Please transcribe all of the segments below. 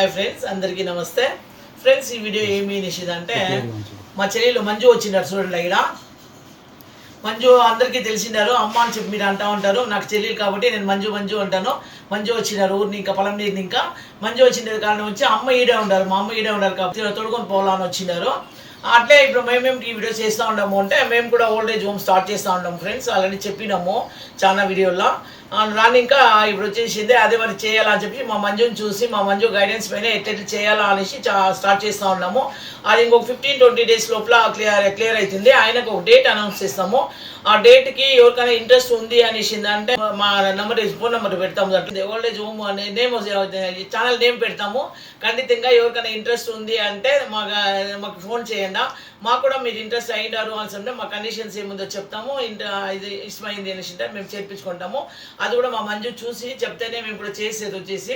Hi friends, అందరికీ నమస్తే. Friends, ఈ వీడియో ఏమి నిషిదంటే మా చెల్లెలు మంజు వచ్చినారు చూడండి. ఇక్కడ మంజు అందరికీ తెలిసినారు, అమ్మ అని చెప్పి మీరు అంటూ ఉంటారు. నాకు చెల్లెలు కాబట్టి నేను మంజు మంజు అంటాను. మంజు వచ్చినారు ఊరిని, ఇంకా పొలం నీరుని. ఇంకా మంజు వచ్చిన కారణం వచ్చి అమ్మ ఈడే ఉండారు, మా అమ్మ ఈడే ఉండారు కాబట్టి తొడుకొని పోవాలని వచ్చినారు. అట్లే ఇప్పుడు మేమేమి ఈ వీడియో చేస్తూ ఉన్నాము అంటే, మేము కూడా ఓల్డ్ ఏజ్ హోమ్ స్టార్ట్ చేస్తూ ఉన్నాము ఫ్రెండ్స్. ఆల్రెడీ చెప్పినాము చాలా వీడియోల్లో. రాని ఇంకా ఇప్పుడు వచ్చేసింది, అదే మరి చేయాలని చెప్పి మా మంజుని చూసి మా మంజు గైడెన్స్ పైన ఎట్లా చేయాలా అనేసి స్టార్ట్ చేస్తూ ఉన్నాము. అది ఇంకొక 15-20 డేస్ లోపల క్లియర్ అవుతుంది. ఆయనకు ఒక డేట్ అనౌన్స్ చేస్తాము. ఆ డేట్కి ఎవరికైనా ఇంట్రెస్ట్ ఉంది అనేసి అంటే మా ఫోన్ నెంబర్ పెడతాము. దాంట్లో ఓల్డ్ ఏజ్ హోమ్ అనే నేమ్ ఛానల్ నేమ్ పెడతాము. ఖండితంగా ఎవరికైనా ఇంట్రెస్ట్ ఉంది అంటే మాకు ఫోన్ చేయండి. మాకు కూడా మీరు ఇంట్రెస్ట్ అయినారు అని అంటే మా కండిషన్స్ ఏముందో చెప్తాము. ఇది ఇష్టమైంది అనేసి అంటే మేము చేర్పించుకుంటాము. అది కూడా మా మంజు చూసి చెప్తేనే మేము కూడా చేసేది వచ్చేసి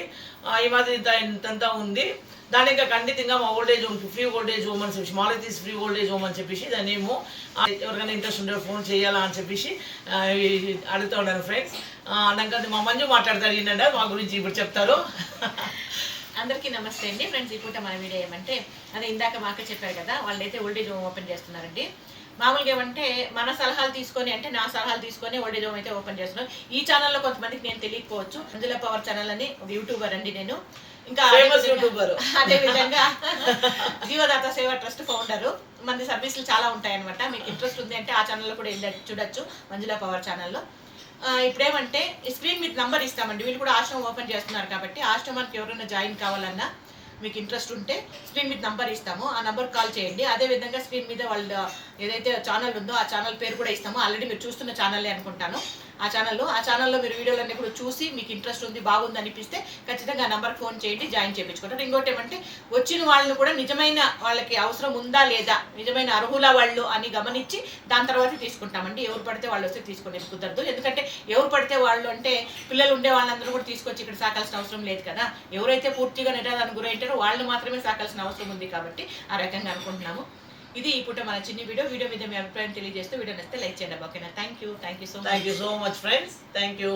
ఈ మాదిరి ఇంతంతా ఉంది. దాని ఇంకా ఖండితంగా మా old age home free old age home అని చెప్పి Malathi's free old age home అని చెప్పేసి దాని ఏమో ఎవరికైనా ఇంట్రెస్ట్ ఉంటే ఫోన్ చేయాలా అని చెప్పేసి అడుగుతూ ఉన్నాను ఫ్రెండ్స్. నాకు మా మంజు మాట్లాడతారు ఏంటంటే మా గురించి ఇప్పుడు చెప్తారు. అందరికీ నమస్తే అండి ఫ్రెండ్స్. ఈ పూట మన వీడియో ఏమంటే, అదే ఇందాక మాకు చెప్పారు కదా, వాళ్ళైతే ఓల్డ్ ఏజ్ హోమ్ ఓపెన్ చేస్తున్నారండి. మామూలుగా ఏమంటే మన సలహాలు తీసుకొని, అంటే నా సలహాలు తీసుకొని ఓల్డ్ ఏజ్ హోమ్ అయితే ఓపెన్ చేస్తున్నాను. ఈ ఛానల్లో కొంతమందికి నేను తెలియకపోవచ్చు, మంజుల పవర్ ఛానల్ అని ఒక యూట్యూబర్ అండి నేను. ఇంకా అదే విధంగా జీవదాత సేవా ట్రస్ట్ ఫౌండరు. మన సర్వీసులు చాలా ఉంటాయి అనమాట. మీకు ఇంట్రెస్ట్ ఉంది అంటే ఆ ఛానల్లో కూడా చూడొచ్చు, మంజుల పవర్ ఛానల్లో. ఇప్పుడేమంటే స్క్రీన్ మీద నంబర్ ఇస్తామండి. వీళ్ళు కూడా ఆశ్రమం ఓపెన్ చేస్తున్నారు కాబట్టి ఆశ్రమానికి ఎవరైనా జాయిన్ కావాలన్నా మీకు ఇంట్రెస్ట్ ఉంటే స్క్రీన్ మీద నంబర్ ఇస్తాము, ఆ నంబర్ కాల్ చేయండి. అదేవిధంగా స్క్రీన్ మీద వాళ్ళు ఏదైతే ఛానల్ ఉందో ఆ ఛానల్ పేరు కూడా ఇస్తాము. ఆల్రెడీ మీరు చూస్తున్న ఛానల్లే అనుకుంటాను. ఆ ఛానల్లో మీరు వీడియోలన్నీ కూడా చూసి మీకు ఇంట్రెస్ట్ ఉంది, బాగుంది అనిపిస్తే ఖచ్చితంగా ఆ నెంబర్కి ఫోన్ చేయండి, జాయిన్ చేయించుకుంటారు. ఇంకోటి ఏమంటే, వచ్చిన వాళ్ళని కూడా నిజమైన వాళ్ళకి అవసరం ఉందా లేదా, నిజమైన అర్హుల వాళ్ళు అని గమనించి దాని తర్వాత తీసుకుంటామండి. ఎవరు పడితే వాళ్ళు వస్తే తీసుకునేది కుదరదు. ఎందుకంటే ఎవరు పడితే వాళ్ళు అంటే పిల్లలు ఉండే వాళ్ళందరూ కూడా తీసుకొచ్చి ఇక్కడ సాకాల్సిన అవసరం లేదు కదా. ఎవరైతే పూర్తిగా నిరాధానికి గురైంటారో వాళ్ళు మాత్రమే సాకాల్సిన అవసరం ఉంది కాబట్టి ఆ రకంగా అనుకుంటున్నాము. ఇది ఈ పూట మన చిన్న వీడియో మీద మీ అభిప్రాయం తెలియజేస్తూ వీడియో నచ్చితే లైక్ చేయండి. ఓకేనా? Thank you so much friends. Thank you.